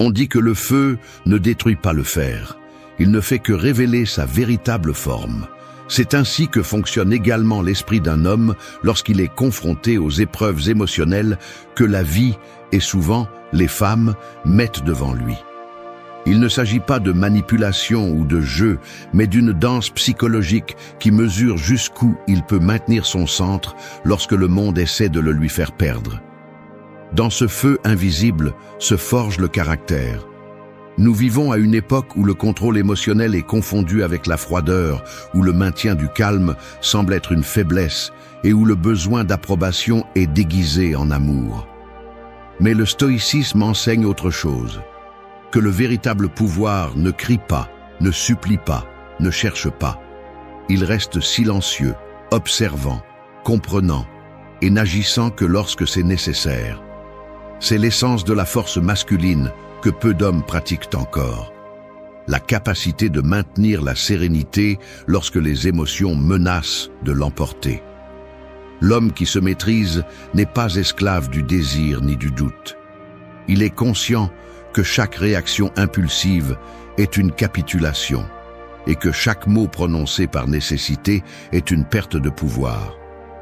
On dit que le feu ne détruit pas le fer. Il ne fait que révéler sa véritable forme. C'est ainsi que fonctionne également l'esprit d'un homme lorsqu'il est confronté aux épreuves émotionnelles que la vie, et souvent les femmes, mettent devant lui. Il ne s'agit pas de manipulation ou de jeu, mais d'une danse psychologique qui mesure jusqu'où il peut maintenir son centre lorsque le monde essaie de le lui faire perdre. Dans ce feu invisible se forge le caractère. Nous vivons à une époque où le contrôle émotionnel est confondu avec la froideur, où le maintien du calme semble être une faiblesse et où le besoin d'approbation est déguisé en amour. Mais le stoïcisme enseigne autre chose, que le véritable pouvoir ne crie pas, ne supplie pas, ne cherche pas. Il reste silencieux, observant, comprenant et n'agissant que lorsque c'est nécessaire. C'est l'essence de la force masculine que peu d'hommes pratiquent encore. La capacité de maintenir la sérénité lorsque les émotions menacent de l'emporter. L'homme qui se maîtrise n'est pas esclave du désir ni du doute. Il est conscient que chaque réaction impulsive est une capitulation et que chaque mot prononcé par nécessité est une perte de pouvoir.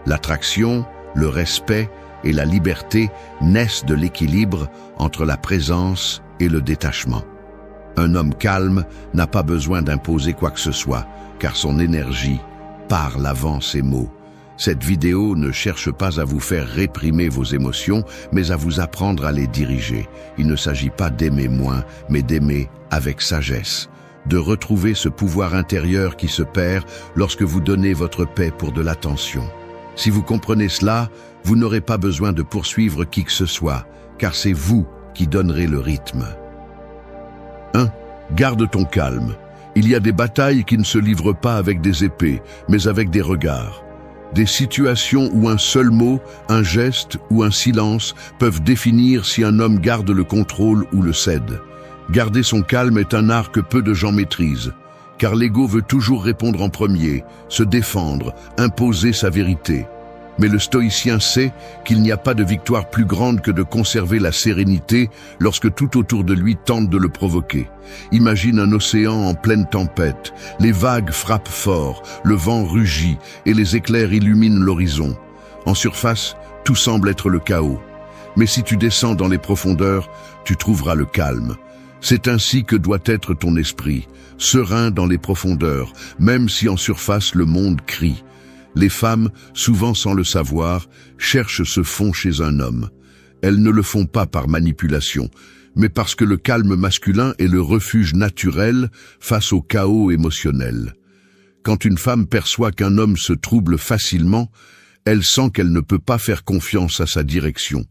L'attraction, le respect et la liberté naissent de l'équilibre entre la présence et le détachement. Un homme calme n'a pas besoin d'imposer quoi que ce soit, car son énergie parle avant ses mots. Cette vidéo ne cherche pas à vous faire réprimer vos émotions, mais à vous apprendre à les diriger. Il ne s'agit pas d'aimer moins, mais d'aimer avec sagesse. De retrouver ce pouvoir intérieur qui se perd lorsque vous donnez votre paix pour de l'attention. Si vous comprenez cela, vous n'aurez pas besoin de poursuivre qui que ce soit, car c'est vous qui donnerez le rythme. 1. Garde ton calme. Il y a des batailles qui ne se livrent pas avec des épées, mais avec des regards. Des situations où un seul mot, un geste ou un silence peuvent définir si un homme garde le contrôle ou le cède. Garder son calme est un art que peu de gens maîtrisent, car l'ego veut toujours répondre en premier, se défendre, imposer sa vérité. Mais le stoïcien sait qu'il n'y a pas de victoire plus grande que de conserver la sérénité lorsque tout autour de lui tente de le provoquer. Imagine un océan en pleine tempête, les vagues frappent fort, le vent rugit et les éclairs illuminent l'horizon. En surface, tout semble être le chaos. Mais si tu descends dans les profondeurs, tu trouveras le calme. C'est ainsi que doit être ton esprit, serein dans les profondeurs, même si en surface le monde crie. Les femmes, souvent sans le savoir, cherchent ce fond chez un homme. Elles ne le font pas par manipulation, mais parce que le calme masculin est le refuge naturel face au chaos émotionnel. Quand une femme perçoit qu'un homme se trouble facilement, elle sent qu'elle ne peut pas faire confiance à sa direction.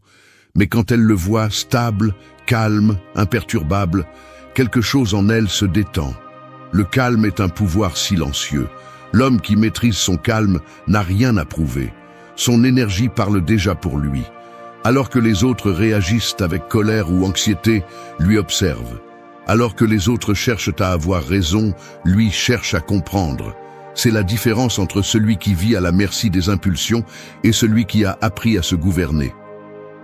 Mais quand elle le voit stable, calme, imperturbable, quelque chose en elle se détend. Le calme est un pouvoir silencieux. L'homme qui maîtrise son calme n'a rien à prouver. Son énergie parle déjà pour lui. Alors que les autres réagissent avec colère ou anxiété, lui observe. Alors que les autres cherchent à avoir raison, lui cherche à comprendre. C'est la différence entre celui qui vit à la merci des impulsions et celui qui a appris à se gouverner.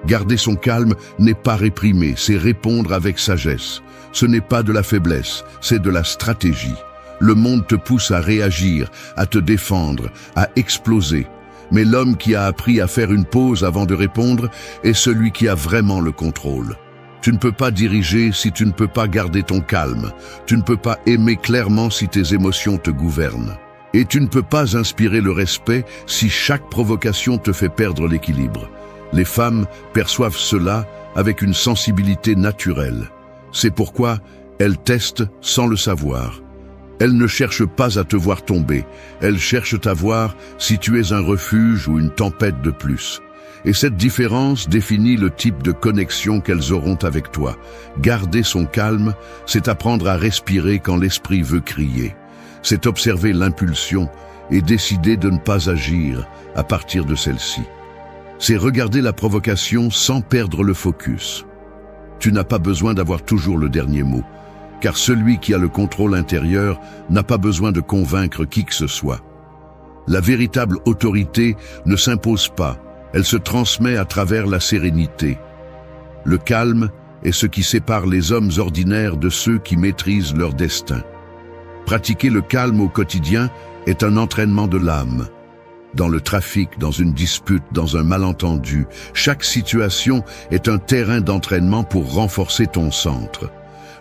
Garder son calme n'est pas réprimer, c'est répondre avec sagesse. Ce n'est pas de la faiblesse, c'est de la stratégie. Le monde te pousse à réagir, à te défendre, à exploser. Mais l'homme qui a appris à faire une pause avant de répondre est celui qui a vraiment le contrôle. Tu ne peux pas diriger si tu ne peux pas garder ton calme. Tu ne peux pas aimer clairement si tes émotions te gouvernent. Et tu ne peux pas inspirer le respect si chaque provocation te fait perdre l'équilibre. Les femmes perçoivent cela avec une sensibilité naturelle. C'est pourquoi elles testent sans le savoir. Elles ne cherchent pas à te voir tomber, elles cherchent à voir si tu es un refuge ou une tempête de plus. Et cette différence définit le type de connexion qu'elles auront avec toi. Garder son calme, c'est apprendre à respirer quand l'esprit veut crier. C'est observer l'impulsion et décider de ne pas agir à partir de celle-ci. C'est regarder la provocation sans perdre le focus. Tu n'as pas besoin d'avoir toujours le dernier mot. Car celui qui a le contrôle intérieur n'a pas besoin de convaincre qui que ce soit. La véritable autorité ne s'impose pas, elle se transmet à travers la sérénité. Le calme est ce qui sépare les hommes ordinaires de ceux qui maîtrisent leur destin. Pratiquer le calme au quotidien est un entraînement de l'âme. Dans le trafic, dans une dispute, dans un malentendu, chaque situation est un terrain d'entraînement pour renforcer ton centre.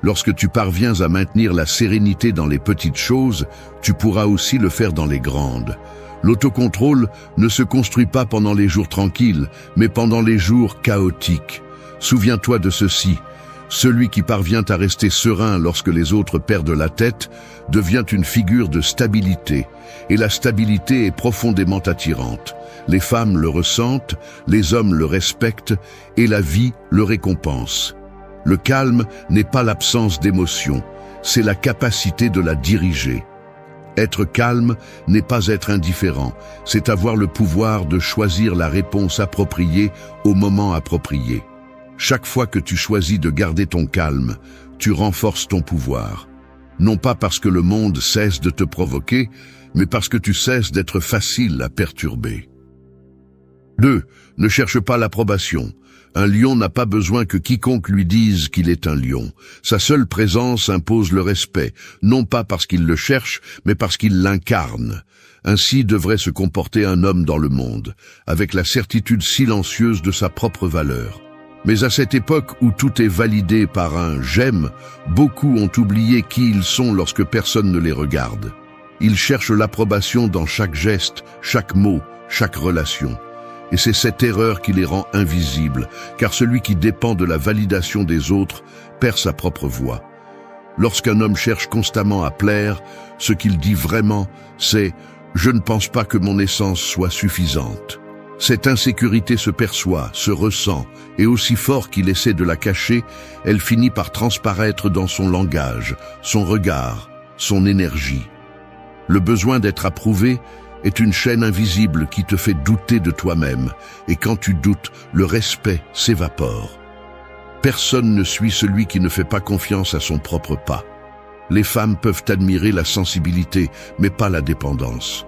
Lorsque tu parviens à maintenir la sérénité dans les petites choses, tu pourras aussi le faire dans les grandes. L'autocontrôle ne se construit pas pendant les jours tranquilles, mais pendant les jours chaotiques. Souviens-toi de ceci. Celui qui parvient à rester serein lorsque les autres perdent la tête devient une figure de stabilité, et la stabilité est profondément attirante. Les femmes le ressentent, les hommes le respectent, et la vie le récompense. Le calme n'est pas l'absence d'émotion, c'est la capacité de la diriger. Être calme n'est pas être indifférent, c'est avoir le pouvoir de choisir la réponse appropriée au moment approprié. Chaque fois que tu choisis de garder ton calme, tu renforces ton pouvoir. Non pas parce que le monde cesse de te provoquer, mais parce que tu cesses d'être facile à perturber. 2. Ne cherche pas l'approbation. Un lion n'a pas besoin que quiconque lui dise qu'il est un lion. Sa seule présence impose le respect, non pas parce qu'il le cherche, mais parce qu'il l'incarne. Ainsi devrait se comporter un homme dans le monde, avec la certitude silencieuse de sa propre valeur. Mais à cette époque où tout est validé par un « j'aime », beaucoup ont oublié qui ils sont lorsque personne ne les regarde. Ils cherchent l'approbation dans chaque geste, chaque mot, chaque relation. Et c'est cette erreur qui les rend invisibles, car celui qui dépend de la validation des autres perd sa propre voix. Lorsqu'un homme cherche constamment à plaire, ce qu'il dit vraiment, c'est « je ne pense pas que mon essence soit suffisante ». Cette insécurité se perçoit, se ressent, et aussi fort qu'il essaie de la cacher, elle finit par transparaître dans son langage, son regard, son énergie. Le besoin d'être approuvé est une chaîne invisible qui te fait douter de toi-même, et quand tu doutes, le respect s'évapore. Personne ne suit celui qui ne fait pas confiance à son propre pas. Les femmes peuvent admirer la sensibilité, mais pas la dépendance.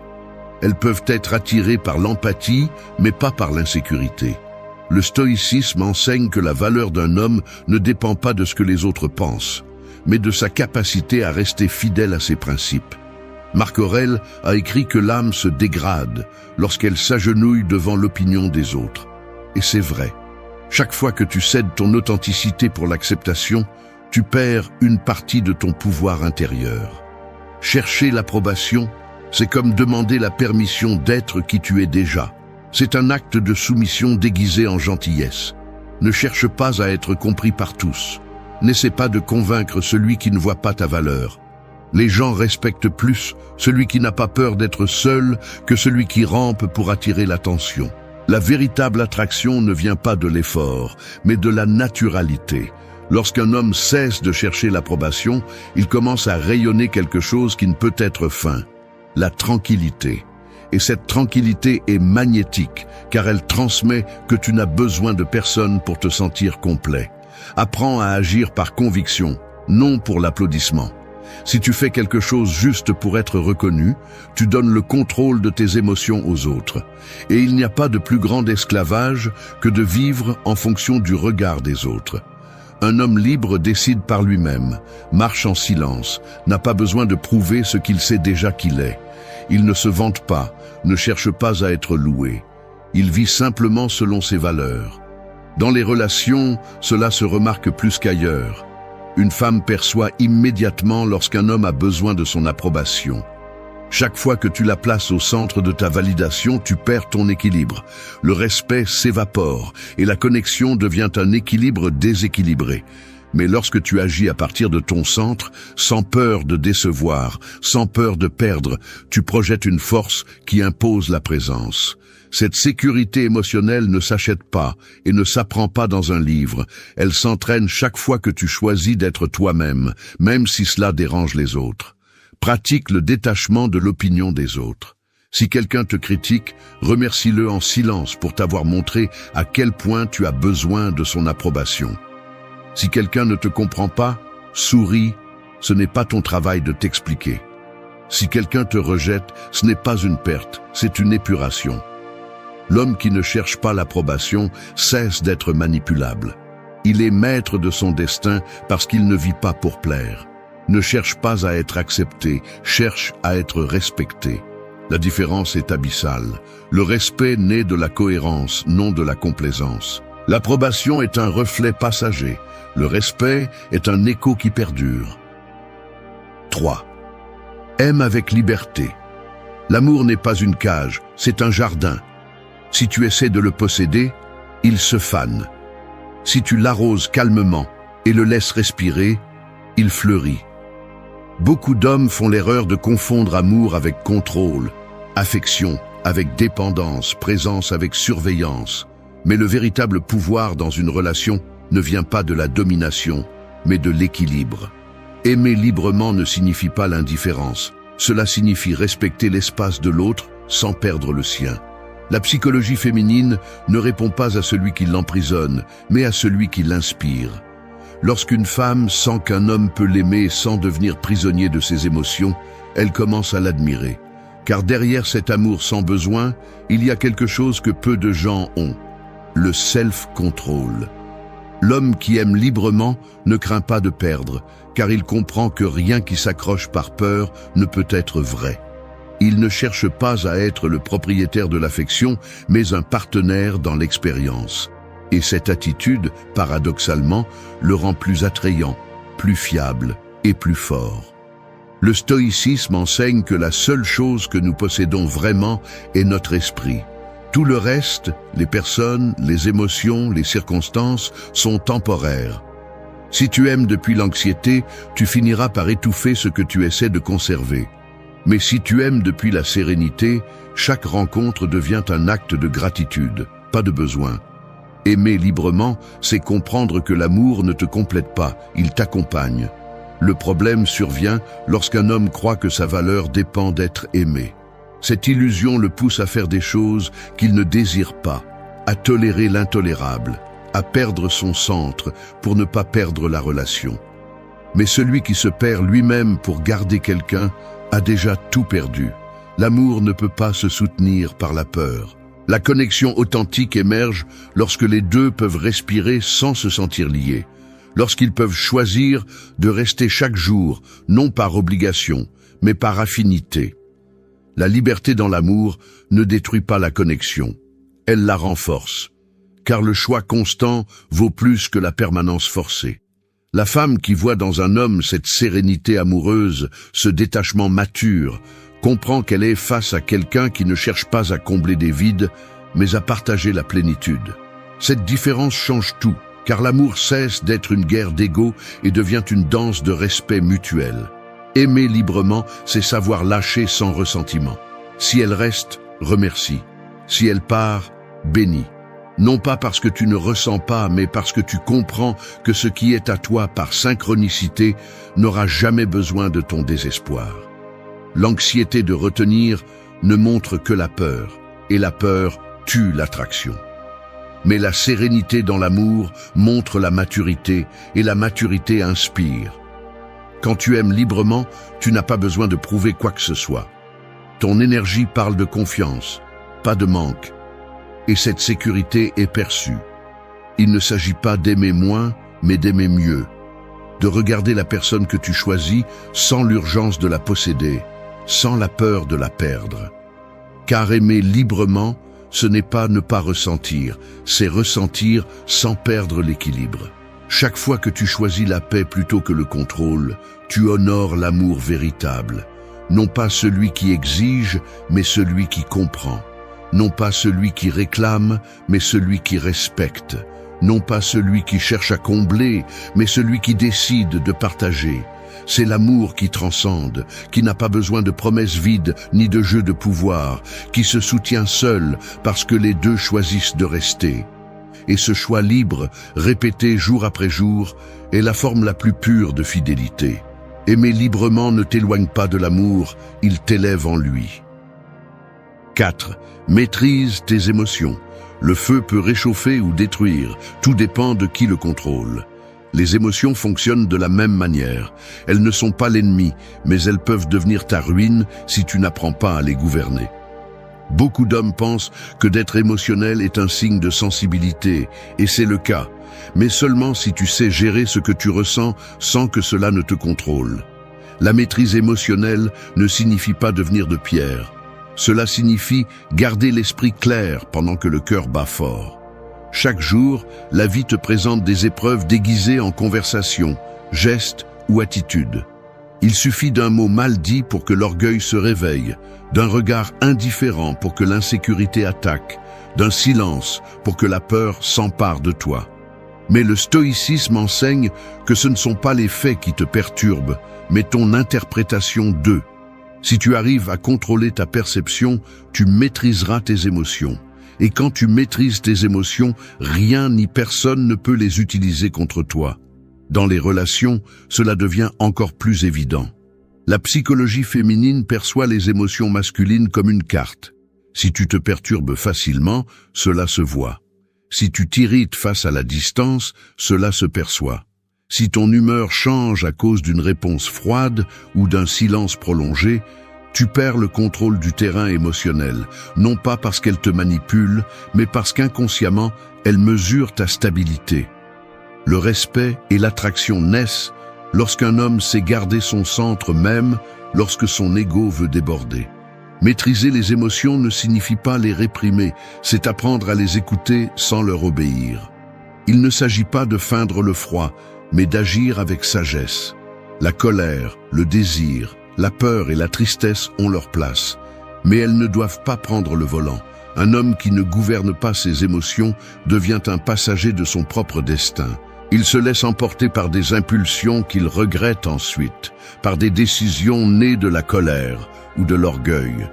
Elles peuvent être attirées par l'empathie, mais pas par l'insécurité. Le stoïcisme enseigne que la valeur d'un homme ne dépend pas de ce que les autres pensent, mais de sa capacité à rester fidèle à ses principes. Marc Aurèle a écrit que l'âme se dégrade lorsqu'elle s'agenouille devant l'opinion des autres. Et c'est vrai. Chaque fois que tu cèdes ton authenticité pour l'acceptation, tu perds une partie de ton pouvoir intérieur. Chercher l'approbation, c'est comme demander la permission d'être qui tu es déjà. C'est un acte de soumission déguisé en gentillesse. Ne cherche pas à être compris par tous. N'essaie pas de convaincre celui qui ne voit pas ta valeur. Les gens respectent plus celui qui n'a pas peur d'être seul que celui qui rampe pour attirer l'attention. La véritable attraction ne vient pas de l'effort, mais de la naturalité. Lorsqu'un homme cesse de chercher l'approbation, il commence à rayonner quelque chose qui ne peut être feint. La tranquillité. Et cette tranquillité est magnétique, car elle transmet que tu n'as besoin de personne pour te sentir complet. Apprends à agir par conviction, non pour l'applaudissement. Si tu fais quelque chose juste pour être reconnu, tu donnes le contrôle de tes émotions aux autres. Et il n'y a pas de plus grand esclavage que de vivre en fonction du regard des autres. Un homme libre décide par lui-même, marche en silence, n'a pas besoin de prouver ce qu'il sait déjà qu'il est. Il ne se vante pas, ne cherche pas à être loué. Il vit simplement selon ses valeurs. Dans les relations, cela se remarque plus qu'ailleurs. Une femme perçoit immédiatement lorsqu'un homme a besoin de son approbation. Chaque fois que tu la places au centre de ta validation, tu perds ton équilibre. Le respect s'évapore et la connexion devient un équilibre déséquilibré. Mais lorsque tu agis à partir de ton centre, sans peur de décevoir, sans peur de perdre, tu projettes une force qui impose la présence. Cette sécurité émotionnelle ne s'achète pas et ne s'apprend pas dans un livre. Elle s'entraîne chaque fois que tu choisis d'être toi-même, même si cela dérange les autres. Pratique le détachement de l'opinion des autres. Si quelqu'un te critique, remercie-le en silence pour t'avoir montré à quel point tu as besoin de son approbation. Si quelqu'un ne te comprend pas, souris, ce n'est pas ton travail de t'expliquer. Si quelqu'un te rejette, ce n'est pas une perte, c'est une épuration. L'homme qui ne cherche pas l'approbation cesse d'être manipulable. Il est maître de son destin parce qu'il ne vit pas pour plaire. Ne cherche pas à être accepté, cherche à être respecté. La différence est abyssale. Le respect naît de la cohérence, non de la complaisance. L'approbation est un reflet passager. Le respect est un écho qui perdure. 3. Aime avec liberté. L'amour n'est pas une cage, c'est un jardin. Si tu essaies de le posséder, il se fane. Si tu l'arroses calmement et le laisses respirer, il fleurit. Beaucoup d'hommes font l'erreur de confondre amour avec contrôle, affection avec dépendance, présence avec surveillance. Mais le véritable pouvoir dans une relation ne vient pas de la domination, mais de l'équilibre. Aimer librement ne signifie pas l'indifférence. Cela signifie respecter l'espace de l'autre sans perdre le sien. La psychologie féminine ne répond pas à celui qui l'emprisonne, mais à celui qui l'inspire. Lorsqu'une femme sent qu'un homme peut l'aimer sans devenir prisonnier de ses émotions, elle commence à l'admirer. Car derrière cet amour sans besoin, il y a quelque chose que peu de gens ont. Le self-control. L'homme qui aime librement ne craint pas de perdre, car il comprend que rien qui s'accroche par peur ne peut être vrai. Il ne cherche pas à être le propriétaire de l'affection, mais un partenaire dans l'expérience. Et cette attitude, paradoxalement, le rend plus attrayant, plus fiable et plus fort. Le stoïcisme enseigne que la seule chose que nous possédons vraiment est notre esprit. Tout le reste, les personnes, les émotions, les circonstances, sont temporaires. Si tu aimes depuis l'anxiété, tu finiras par étouffer ce que tu essaies de conserver. Mais si tu aimes depuis la sérénité, chaque rencontre devient un acte de gratitude, pas de besoin. Aimer librement, c'est comprendre que l'amour ne te complète pas, il t'accompagne. Le problème survient lorsqu'un homme croit que sa valeur dépend d'être aimé. Cette illusion le pousse à faire des choses qu'il ne désire pas, à tolérer l'intolérable, à perdre son centre pour ne pas perdre la relation. Mais celui qui se perd lui-même pour garder quelqu'un a déjà tout perdu. L'amour ne peut pas se soutenir par la peur. La connexion authentique émerge lorsque les deux peuvent respirer sans se sentir liés, lorsqu'ils peuvent choisir de rester chaque jour, non par obligation, mais par affinité. La liberté dans l'amour ne détruit pas la connexion, elle la renforce, car le choix constant vaut plus que la permanence forcée. La femme qui voit dans un homme cette sérénité amoureuse, ce détachement mature, comprend qu'elle est face à quelqu'un qui ne cherche pas à combler des vides, mais à partager la plénitude. Cette différence change tout, car l'amour cesse d'être une guerre d'ego et devient une danse de respect mutuel. Aimer librement, c'est savoir lâcher sans ressentiment. Si elle reste, remercie. Si elle part, bénis. Non pas parce que tu ne ressens pas, mais parce que tu comprends que ce qui est à toi par synchronicité n'aura jamais besoin de ton désespoir. L'anxiété de retenir ne montre que la peur, et la peur tue l'attraction. Mais la sérénité dans l'amour montre la maturité, et la maturité inspire. Quand tu aimes librement, tu n'as pas besoin de prouver quoi que ce soit. Ton énergie parle de confiance, pas de manque. Et cette sécurité est perçue. Il ne s'agit pas d'aimer moins, mais d'aimer mieux. De regarder la personne que tu choisis sans l'urgence de la posséder, sans la peur de la perdre. Car aimer librement, ce n'est pas ne pas ressentir, c'est ressentir sans perdre l'équilibre. Chaque fois que tu choisis la paix plutôt que le contrôle, tu honores l'amour véritable. Non pas celui qui exige, mais celui qui comprend. Non pas celui qui réclame, mais celui qui respecte. Non pas celui qui cherche à combler, mais celui qui décide de partager. C'est l'amour qui transcende, qui n'a pas besoin de promesses vides ni de jeux de pouvoir, qui se soutient seul parce que les deux choisissent de rester. Et ce choix libre, répété jour après jour, est la forme la plus pure de fidélité. Aimer librement ne t'éloigne pas de l'amour, il t'élève en lui. 4. Maîtrise tes émotions. Le feu peut réchauffer ou détruire, tout dépend de qui le contrôle. Les émotions fonctionnent de la même manière. Elles ne sont pas l'ennemi, mais elles peuvent devenir ta ruine si tu n'apprends pas à les gouverner. Beaucoup d'hommes pensent que d'être émotionnel est un signe de sensibilité, et c'est le cas, mais seulement si tu sais gérer ce que tu ressens sans que cela ne te contrôle. La maîtrise émotionnelle ne signifie pas devenir de pierre. Cela signifie garder l'esprit clair pendant que le cœur bat fort. Chaque jour, la vie te présente des épreuves déguisées en conversation, gestes ou attitudes. Il suffit d'un mot mal dit pour que l'orgueil se réveille, d'un regard indifférent pour que l'insécurité attaque, d'un silence pour que la peur s'empare de toi. Mais le stoïcisme enseigne que ce ne sont pas les faits qui te perturbent, mais ton interprétation d'eux. Si tu arrives à contrôler ta perception, tu maîtriseras tes émotions. Et quand tu maîtrises tes émotions, rien ni personne ne peut les utiliser contre toi. Dans les relations, cela devient encore plus évident. La psychologie féminine perçoit les émotions masculines comme une carte. Si tu te perturbes facilement, cela se voit. Si tu t'irrites face à la distance, cela se perçoit. Si ton humeur change à cause d'une réponse froide ou d'un silence prolongé, tu perds le contrôle du terrain émotionnel, non pas parce qu'elle te manipule, mais parce qu'inconsciemment, elle mesure ta stabilité. Le respect et l'attraction naissent lorsqu'un homme sait garder son centre même lorsque son ego veut déborder. Maîtriser les émotions ne signifie pas les réprimer, c'est apprendre à les écouter sans leur obéir. Il ne s'agit pas de feindre le froid, mais d'agir avec sagesse. La colère, le désir, la peur et la tristesse ont leur place, mais elles ne doivent pas prendre le volant. Un homme qui ne gouverne pas ses émotions devient un passager de son propre destin. Il se laisse emporter par des impulsions qu'il regrette ensuite, par des décisions nées de la colère ou de l'orgueil.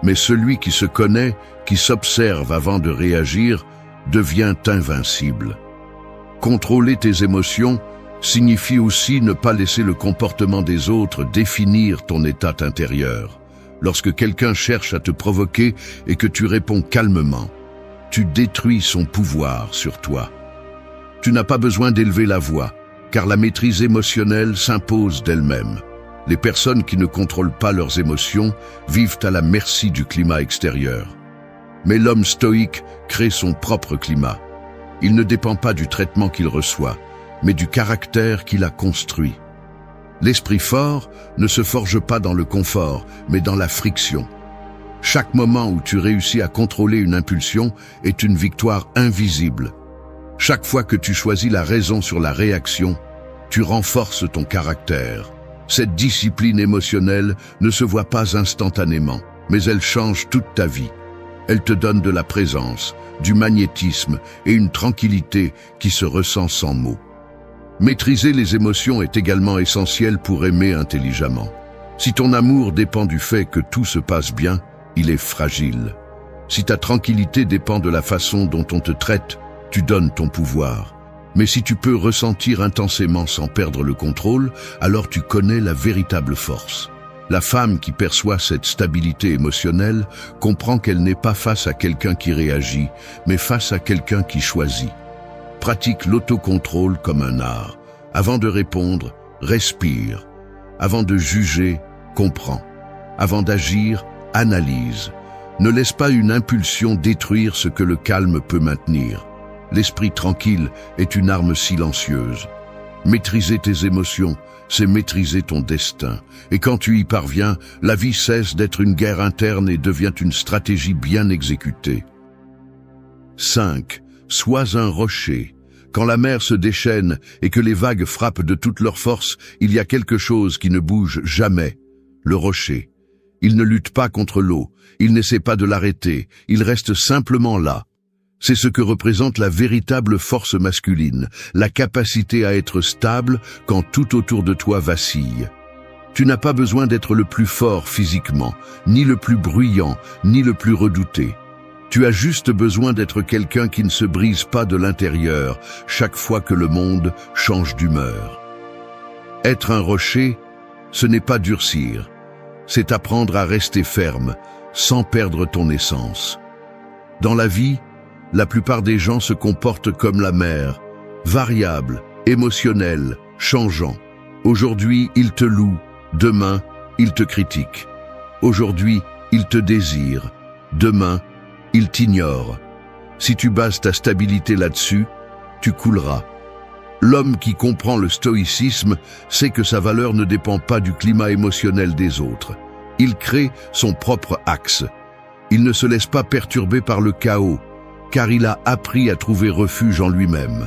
Mais celui qui se connaît, qui s'observe avant de réagir, devient invincible. Contrôler tes émotions signifie aussi ne pas laisser le comportement des autres définir ton état intérieur. Lorsque quelqu'un cherche à te provoquer et que tu réponds calmement, tu détruis son pouvoir sur toi. Tu n'as pas besoin d'élever la voix, car la maîtrise émotionnelle s'impose d'elle-même. Les personnes qui ne contrôlent pas leurs émotions vivent à la merci du climat extérieur. Mais l'homme stoïque crée son propre climat. Il ne dépend pas du traitement qu'il reçoit, mais du caractère qu'il a construit. L'esprit fort ne se forge pas dans le confort, mais dans la friction. Chaque moment où tu réussis à contrôler une impulsion est une victoire invisible. Chaque fois que tu choisis la raison sur la réaction, tu renforces ton caractère. Cette discipline émotionnelle ne se voit pas instantanément, mais elle change toute ta vie. Elle te donne de la présence, du magnétisme et une tranquillité qui se ressent sans mots. Maîtriser les émotions est également essentiel pour aimer intelligemment. Si ton amour dépend du fait que tout se passe bien, il est fragile. Si ta tranquillité dépend de la façon dont on te traite, tu donnes ton pouvoir. Mais si tu peux ressentir intensément sans perdre le contrôle, alors tu connais la véritable force. La femme qui perçoit cette stabilité émotionnelle comprend qu'elle n'est pas face à quelqu'un qui réagit, mais face à quelqu'un qui choisit. Pratique l'autocontrôle comme un art. Avant de répondre, respire. Avant de juger, comprends. Avant d'agir, analyse. Ne laisse pas une impulsion détruire ce que le calme peut maintenir. L'esprit tranquille est une arme silencieuse. Maîtriser tes émotions, c'est maîtriser ton destin. Et quand tu y parviens, la vie cesse d'être une guerre interne et devient une stratégie bien exécutée. 5. Sois un rocher. Quand la mer se déchaîne et que les vagues frappent de toute leur force, il y a quelque chose qui ne bouge jamais. Le rocher. Il ne lutte pas contre l'eau, il n'essaie pas de l'arrêter, il reste simplement là. C'est ce que représente la véritable force masculine, la capacité à être stable quand tout autour de toi vacille. Tu n'as pas besoin d'être le plus fort physiquement, ni le plus bruyant, ni le plus redouté. Tu as juste besoin d'être quelqu'un qui ne se brise pas de l'intérieur chaque fois que le monde change d'humeur. Être un rocher, ce n'est pas durcir, c'est apprendre à rester ferme, sans perdre ton essence. Dans la vie, la plupart des gens se comportent comme la mer, variable, émotionnelle, changeant. Aujourd'hui, ils te louent, demain, ils te critiquent. Aujourd'hui, ils te désirent, Demain, il t'ignore. Si tu bases ta stabilité là-dessus, tu couleras. L'homme qui comprend le stoïcisme sait que sa valeur ne dépend pas du climat émotionnel des autres. Il crée son propre axe. Il ne se laisse pas perturber par le chaos, car il a appris à trouver refuge en lui-même.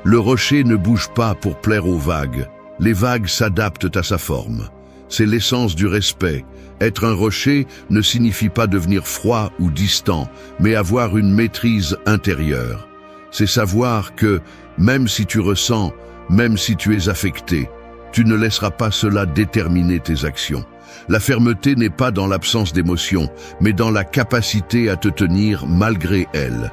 Le rocher ne bouge pas pour plaire aux vagues. Les vagues s'adaptent à sa forme. C'est l'essence du respect. Être un rocher ne signifie pas devenir froid ou distant, mais avoir une maîtrise intérieure. C'est savoir que, même si tu ressens, même si tu es affecté, tu ne laisseras pas cela déterminer tes actions. La fermeté n'est pas dans l'absence d'émotion, mais dans la capacité à te tenir malgré elle.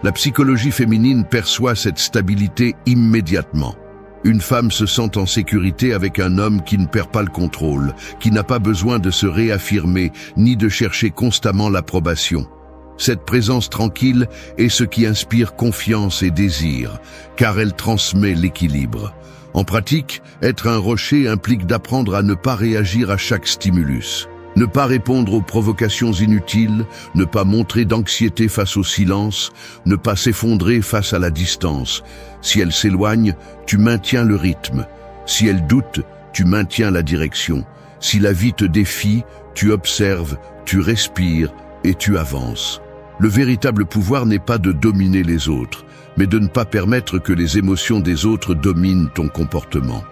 La psychologie féminine perçoit cette stabilité immédiatement. Une femme se sent en sécurité avec un homme qui ne perd pas le contrôle, qui n'a pas besoin de se réaffirmer ni de chercher constamment l'approbation. Cette présence tranquille est ce qui inspire confiance et désir, car elle transmet l'équilibre. En pratique, être un rocher implique d'apprendre à ne pas réagir à chaque stimulus, ne pas répondre aux provocations inutiles, ne pas montrer d'anxiété face au silence, ne pas s'effondrer face à la distance. Si elle s'éloigne, tu maintiens le rythme. Si elle doute, tu maintiens la direction. Si la vie te défie, tu observes, tu respires et tu avances. Le véritable pouvoir n'est pas de dominer les autres, mais de ne pas permettre que les émotions des autres dominent ton comportement.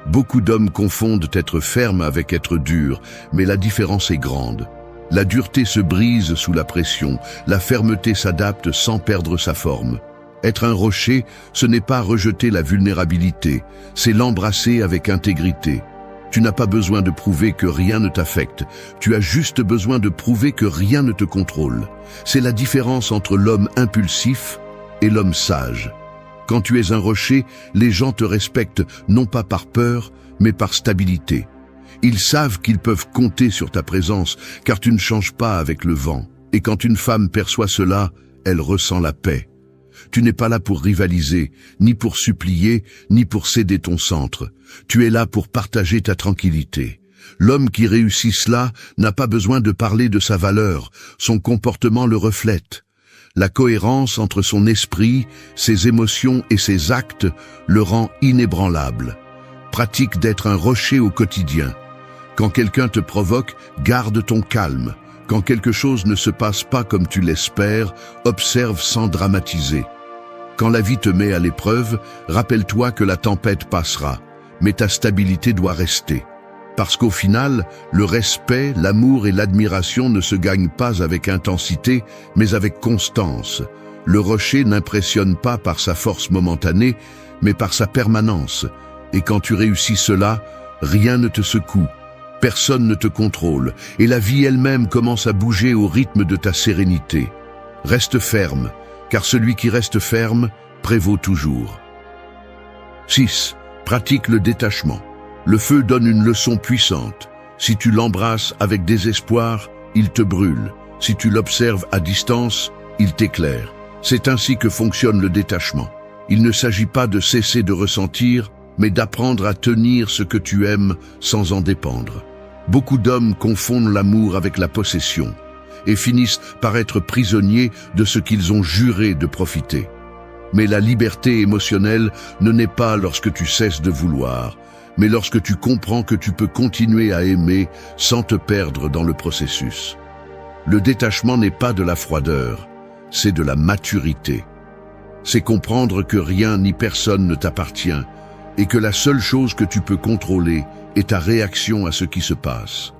Beaucoup d'hommes confondent être ferme avec être dur, mais la différence est grande. La dureté se brise sous la pression, la fermeté s'adapte sans perdre sa forme. Être un rocher, ce n'est pas rejeter la vulnérabilité, c'est l'embrasser avec intégrité. Tu n'as pas besoin de prouver que rien ne t'affecte, tu as juste besoin de prouver que rien ne te contrôle. C'est la différence entre l'homme impulsif et l'homme sage. Quand tu es un rocher, les gens te respectent non pas par peur, mais par stabilité. Ils savent qu'ils peuvent compter sur ta présence, car tu ne changes pas avec le vent. Et quand une femme perçoit cela, elle ressent la paix. Tu n'es pas là pour rivaliser, ni pour supplier, ni pour céder ton centre. Tu es là pour partager ta tranquillité. L'homme qui réussit cela n'a pas besoin de parler de sa valeur, son comportement le reflète. La cohérence entre son esprit, ses émotions et ses actes le rend inébranlable. Pratique d'être un rocher au quotidien. Quand quelqu'un te provoque, garde ton calme. Quand quelque chose ne se passe pas comme tu l'espères, observe sans dramatiser. Quand la vie te met à l'épreuve, rappelle-toi que la tempête passera, mais ta stabilité doit rester. Parce qu'au final, le respect, l'amour et l'admiration ne se gagnent pas avec intensité, mais avec constance. Le rocher n'impressionne pas par sa force momentanée, mais par sa permanence. Et quand tu réussis cela, rien ne te secoue. Personne ne te contrôle, et la vie elle-même commence à bouger au rythme de ta sérénité. Reste ferme, car celui qui reste ferme prévaut toujours. 6. Pratique le détachement. Le feu donne une leçon puissante. Si tu l'embrasses avec désespoir, il te brûle. Si tu l'observes à distance, il t'éclaire. C'est ainsi que fonctionne le détachement. Il ne s'agit pas de cesser de ressentir, mais d'apprendre à tenir ce que tu aimes sans en dépendre. Beaucoup d'hommes confondent l'amour avec la possession et finissent par être prisonniers de ce qu'ils ont juré de profiter. Mais la liberté émotionnelle ne naît pas lorsque tu cesses de vouloir, mais lorsque tu comprends que tu peux continuer à aimer sans te perdre dans le processus. Le détachement n'est pas de la froideur, c'est de la maturité. C'est comprendre que rien ni personne ne t'appartient et que la seule chose que tu peux contrôler est ta réaction à ce qui se passe.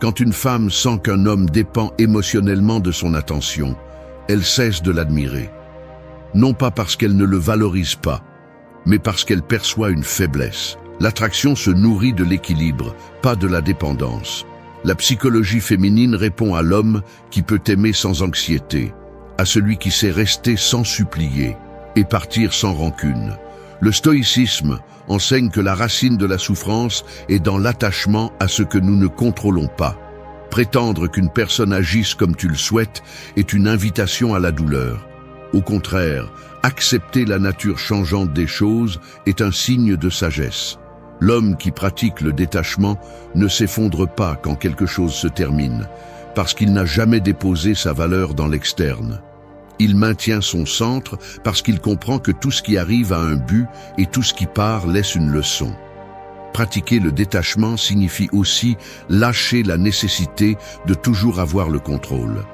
Quand une femme sent qu'un homme dépend émotionnellement de son attention, elle cesse de l'admirer. Non pas parce qu'elle ne le valorise pas, mais parce qu'elle perçoit une faiblesse. L'attraction se nourrit de l'équilibre, pas de la dépendance. La psychologie féminine répond à l'homme qui peut aimer sans anxiété, à celui qui sait rester sans supplier et partir sans rancune. Le stoïcisme enseigne que la racine de la souffrance est dans l'attachement à ce que nous ne contrôlons pas. Prétendre qu'une personne agisse comme tu le souhaites est une invitation à la douleur. Au contraire, accepter la nature changeante des choses est un signe de sagesse. L'homme qui pratique le détachement ne s'effondre pas quand quelque chose se termine, parce qu'il n'a jamais déposé sa valeur dans l'externe. Il maintient son centre parce qu'il comprend que tout ce qui arrive a un but et tout ce qui part laisse une leçon. Pratiquer le détachement signifie aussi lâcher la nécessité de toujours avoir le contrôle.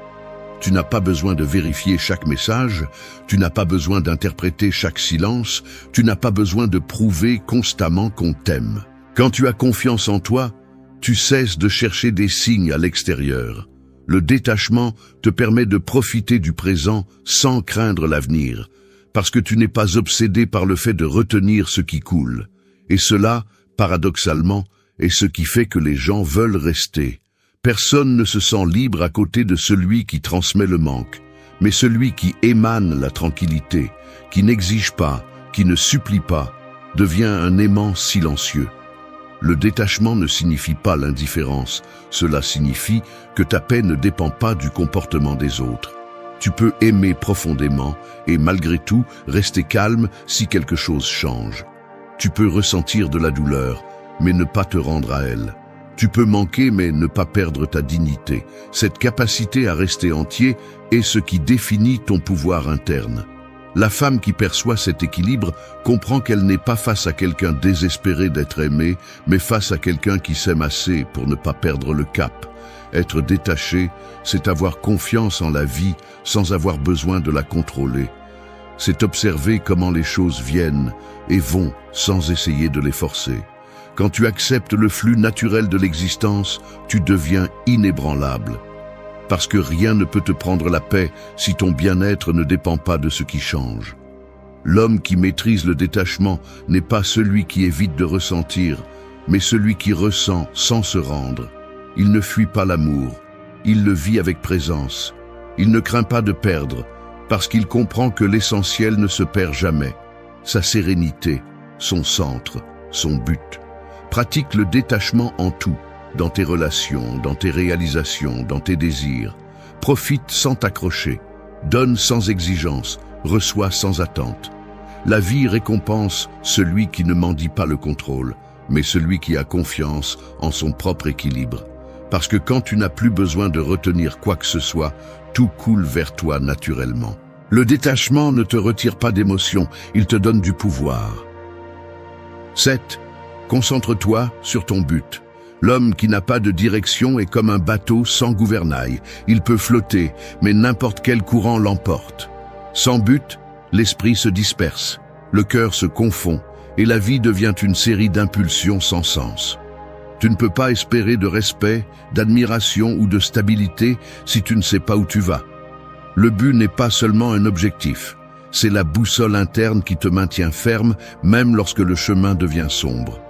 Tu n'as pas besoin de vérifier chaque message, tu n'as pas besoin d'interpréter chaque silence, tu n'as pas besoin de prouver constamment qu'on t'aime. Quand tu as confiance en toi, tu cesses de chercher des signes à l'extérieur. Le détachement te permet de profiter du présent sans craindre l'avenir, parce que tu n'es pas obsédé par le fait de retenir ce qui coule. Et cela, paradoxalement, est ce qui fait que les gens veulent rester. Personne ne se sent libre à côté de celui qui transmet le manque, mais celui qui émane la tranquillité, qui n'exige pas, qui ne supplie pas, devient un aimant silencieux. Le détachement ne signifie pas l'indifférence, cela signifie que ta paix ne dépend pas du comportement des autres. Tu peux aimer profondément et malgré tout rester calme si quelque chose change. Tu peux ressentir de la douleur, mais ne pas te rendre à elle. Tu peux manquer mais ne pas perdre ta dignité. Cette capacité à rester entier est ce qui définit ton pouvoir interne. La femme qui perçoit cet équilibre comprend qu'elle n'est pas face à quelqu'un désespéré d'être aimé, mais face à quelqu'un qui s'aime assez pour ne pas perdre le cap. Être détaché, c'est avoir confiance en la vie sans avoir besoin de la contrôler. C'est observer comment les choses viennent et vont sans essayer de les forcer. Quand tu acceptes le flux naturel de l'existence, tu deviens inébranlable. Parce que rien ne peut te prendre la paix si ton bien-être ne dépend pas de ce qui change. L'homme qui maîtrise le détachement n'est pas celui qui évite de ressentir, mais celui qui ressent sans se rendre. Il ne fuit pas l'amour, il le vit avec présence. Il ne craint pas de perdre, parce qu'il comprend que l'essentiel ne se perd jamais. Sa sérénité, son centre, son but. Pratique le détachement en tout, dans tes relations, dans tes réalisations, dans tes désirs. Profite sans t'accrocher, donne sans exigence, reçois sans attente. La vie récompense celui qui ne mendie pas le contrôle, mais celui qui a confiance en son propre équilibre. Parce que quand tu n'as plus besoin de retenir quoi que ce soit, tout coule vers toi naturellement. Le détachement ne te retire pas d'émotion, il te donne du pouvoir. 7. Concentre-toi sur ton but. L'homme qui n'a pas de direction est comme un bateau sans gouvernail. Il peut flotter, mais n'importe quel courant l'emporte. Sans but, l'esprit se disperse, le cœur se confond, et la vie devient une série d'impulsions sans sens. Tu ne peux pas espérer de respect, d'admiration ou de stabilité si tu ne sais pas où tu vas. Le but n'est pas seulement un objectif, c'est la boussole interne qui te maintient ferme même lorsque le chemin devient sombre.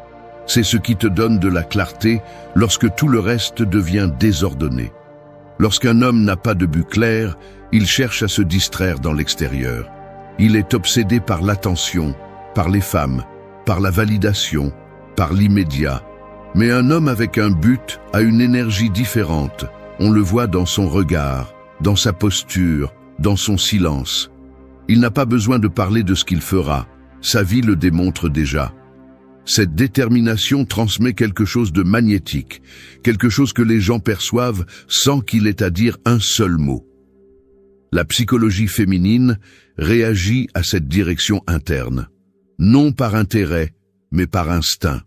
C'est ce qui te donne de la clarté lorsque tout le reste devient désordonné. Lorsqu'un homme n'a pas de but clair, il cherche à se distraire dans l'extérieur. Il est obsédé par l'attention, par les femmes, par la validation, par l'immédiat. Mais un homme avec un but a une énergie différente. On le voit dans son regard, dans sa posture, dans son silence. Il n'a pas besoin de parler de ce qu'il fera. Sa vie le démontre déjà. Cette détermination transmet quelque chose de magnétique, quelque chose que les gens perçoivent sans qu'il ait à dire un seul mot. La psychologie féminine réagit à cette direction interne, non par intérêt, mais par instinct.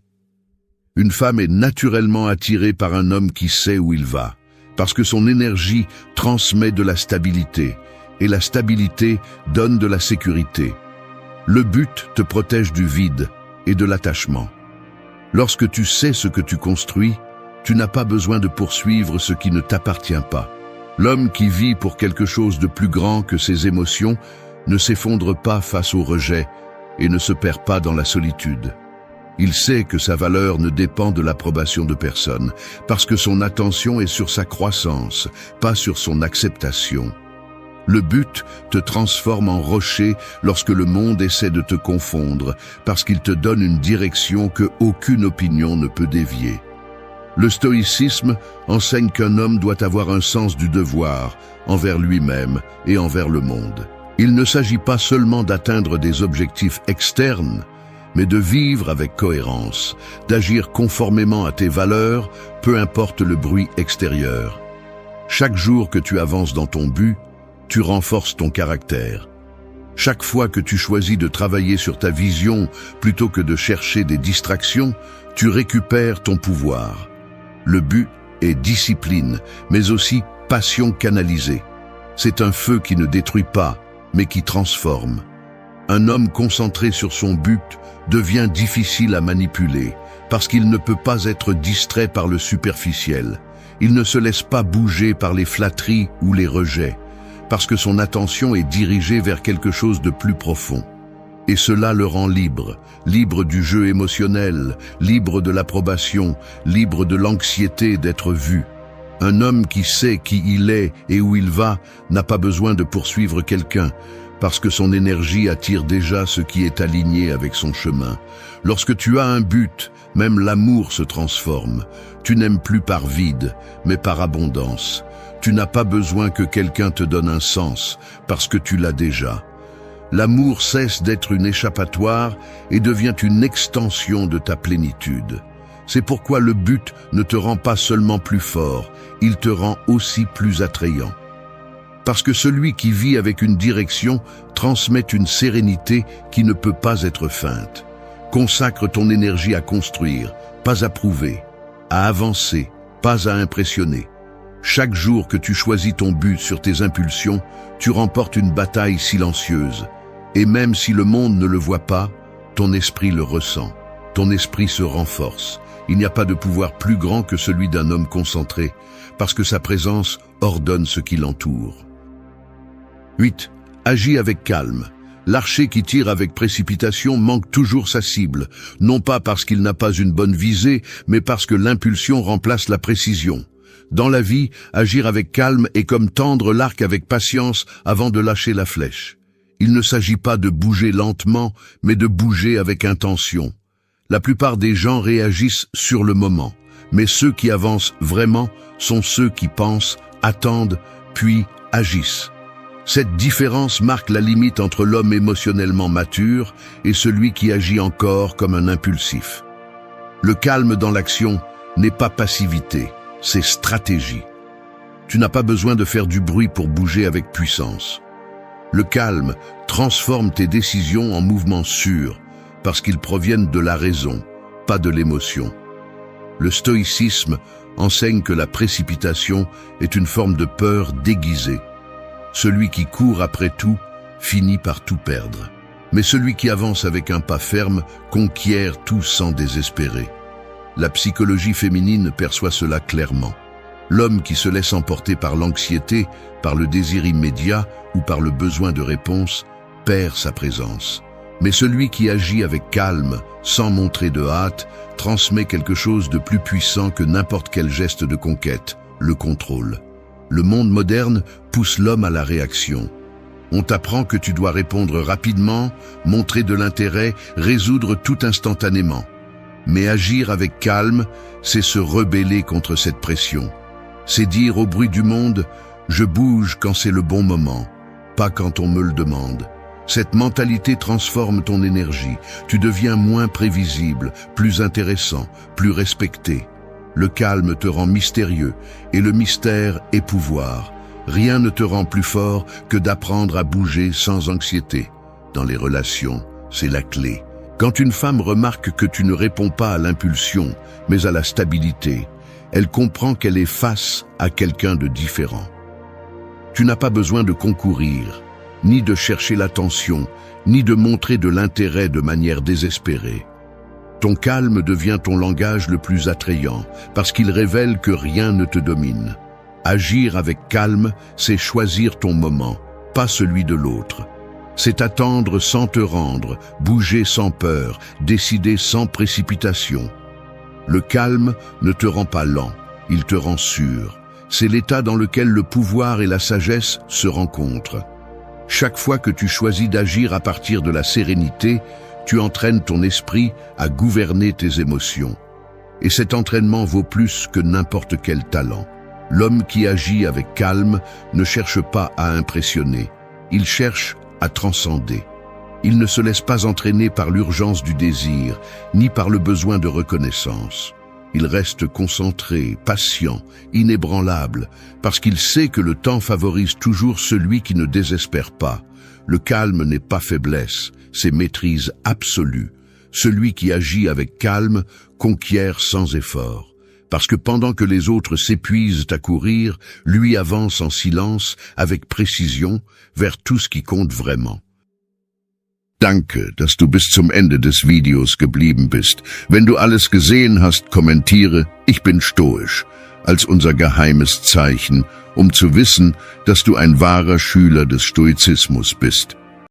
Une femme est naturellement attirée par un homme qui sait où il va, parce que son énergie transmet de la stabilité, et la stabilité donne de la sécurité. Le but te protège du vide et de l'attachement. Lorsque tu sais ce que tu construis, tu n'as pas besoin de poursuivre ce qui ne t'appartient pas. L'homme qui vit pour quelque chose de plus grand que ses émotions ne s'effondre pas face au rejet et ne se perd pas dans la solitude. Il sait que sa valeur ne dépend de l'approbation de personne, parce que son attention est sur sa croissance, pas sur son acceptation. Le but te transforme en rocher lorsque le monde essaie de te confondre, parce qu'il te donne une direction que aucune opinion ne peut dévier. Le stoïcisme enseigne qu'un homme doit avoir un sens du devoir envers lui-même et envers le monde. Il ne s'agit pas seulement d'atteindre des objectifs externes, mais de vivre avec cohérence, d'agir conformément à tes valeurs, peu importe le bruit extérieur. Chaque jour que tu avances dans ton but, tu renforces ton caractère. Chaque fois que tu choisis de travailler sur ta vision plutôt que de chercher des distractions, tu récupères ton pouvoir. Le but est discipline, mais aussi passion canalisée. C'est un feu qui ne détruit pas, mais qui transforme. Un homme concentré sur son but devient difficile à manipuler, parce qu'il ne peut pas être distrait par le superficiel. Il ne se laisse pas bouger par les flatteries ou les rejets, parce que son attention est dirigée vers quelque chose de plus profond. Et cela le rend libre, libre du jeu émotionnel, libre de l'approbation, libre de l'anxiété d'être vu. Un homme qui sait qui il est et où il va n'a pas besoin de poursuivre quelqu'un, parce que son énergie attire déjà ce qui est aligné avec son chemin. Lorsque tu as un but, même l'amour se transforme. Tu n'aimes plus par vide, mais par abondance. Tu n'as pas besoin que quelqu'un te donne un sens, parce que tu l'as déjà. L'amour cesse d'être une échappatoire et devient une extension de ta plénitude. C'est pourquoi le but ne te rend pas seulement plus fort, il te rend aussi plus attrayant. Parce que celui qui vit avec une direction transmet une sérénité qui ne peut pas être feinte. Consacre ton énergie à construire, pas à prouver, à avancer, pas à impressionner. Chaque jour que tu choisis ton but sur tes impulsions, tu remportes une bataille silencieuse. Et même si le monde ne le voit pas, ton esprit le ressent. Ton esprit se renforce. Il n'y a pas de pouvoir plus grand que celui d'un homme concentré, parce que sa présence ordonne ce qui l'entoure. 8. Agis avec calme. L'archer qui tire avec précipitation manque toujours sa cible, non pas parce qu'il n'a pas une bonne visée, mais parce que l'impulsion remplace la précision. Dans la vie, agir avec calme est comme tendre l'arc avec patience avant de lâcher la flèche. Il ne s'agit pas de bouger lentement, mais de bouger avec intention. La plupart des gens réagissent sur le moment, mais ceux qui avancent vraiment sont ceux qui pensent, attendent, puis agissent. Cette différence marque la limite entre l'homme émotionnellement mature et celui qui agit encore comme un impulsif. Le calme dans l'action n'est pas passivité, c'est stratégie. Tu n'as pas besoin de faire du bruit pour bouger avec puissance. Le calme transforme tes décisions en mouvements sûrs, parce qu'ils proviennent de la raison, pas de l'émotion. Le stoïcisme enseigne que la précipitation est une forme de peur déguisée. Celui qui court après tout finit par tout perdre. Mais celui qui avance avec un pas ferme conquiert tout sans désespérer. La psychologie féminine perçoit cela clairement. L'homme qui se laisse emporter par l'anxiété, par le désir immédiat ou par le besoin de réponse, perd sa présence. Mais celui qui agit avec calme, sans montrer de hâte, transmet quelque chose de plus puissant que n'importe quel geste de conquête, le contrôle. Le monde moderne pousse l'homme à la réaction. On t'apprend que tu dois répondre rapidement, montrer de l'intérêt, résoudre tout instantanément. Mais agir avec calme, c'est se rebeller contre cette pression. C'est dire au bruit du monde « je bouge quand c'est le bon moment, pas quand on me le demande ». Cette mentalité transforme ton énergie. Tu deviens moins prévisible, plus intéressant, plus respecté. Le calme te rend mystérieux, et le mystère est pouvoir. Rien ne te rend plus fort que d'apprendre à bouger sans anxiété. Dans les relations, c'est la clé. Quand une femme remarque que tu ne réponds pas à l'impulsion, mais à la stabilité, elle comprend qu'elle est face à quelqu'un de différent. Tu n'as pas besoin de concourir, ni de chercher l'attention, ni de montrer de l'intérêt de manière désespérée. Ton calme devient ton langage le plus attrayant, parce qu'il révèle que rien ne te domine. Agir avec calme, c'est choisir ton moment, pas celui de l'autre. C'est attendre sans te rendre, bouger sans peur, décider sans précipitation. Le calme ne te rend pas lent, il te rend sûr. C'est l'état dans lequel le pouvoir et la sagesse se rencontrent. Chaque fois que tu choisis d'agir à partir de la sérénité, tu entraînes ton esprit à gouverner tes émotions. Et cet entraînement vaut plus que n'importe quel talent. L'homme qui agit avec calme ne cherche pas à impressionner, il cherche à transcender. Il ne se laisse pas entraîner par l'urgence du désir, ni par le besoin de reconnaissance. Il reste concentré, patient, inébranlable, parce qu'il sait que le temps favorise toujours celui qui ne désespère pas. Le calme n'est pas faiblesse, c'est maîtrise absolue. Celui qui agit avec calme conquiert sans effort. Parce que pendant que les autres s'épuisent à courir, lui avance en silence, avec précision, vers tout ce qui compte vraiment. Danke, dass du bis zum Ende des Videos geblieben bist. Wenn du alles gesehen hast, kommentiere, ich bin stoisch, als unser geheimes Zeichen, um zu wissen, dass du ein wahrer Schüler des Stoizismus bist.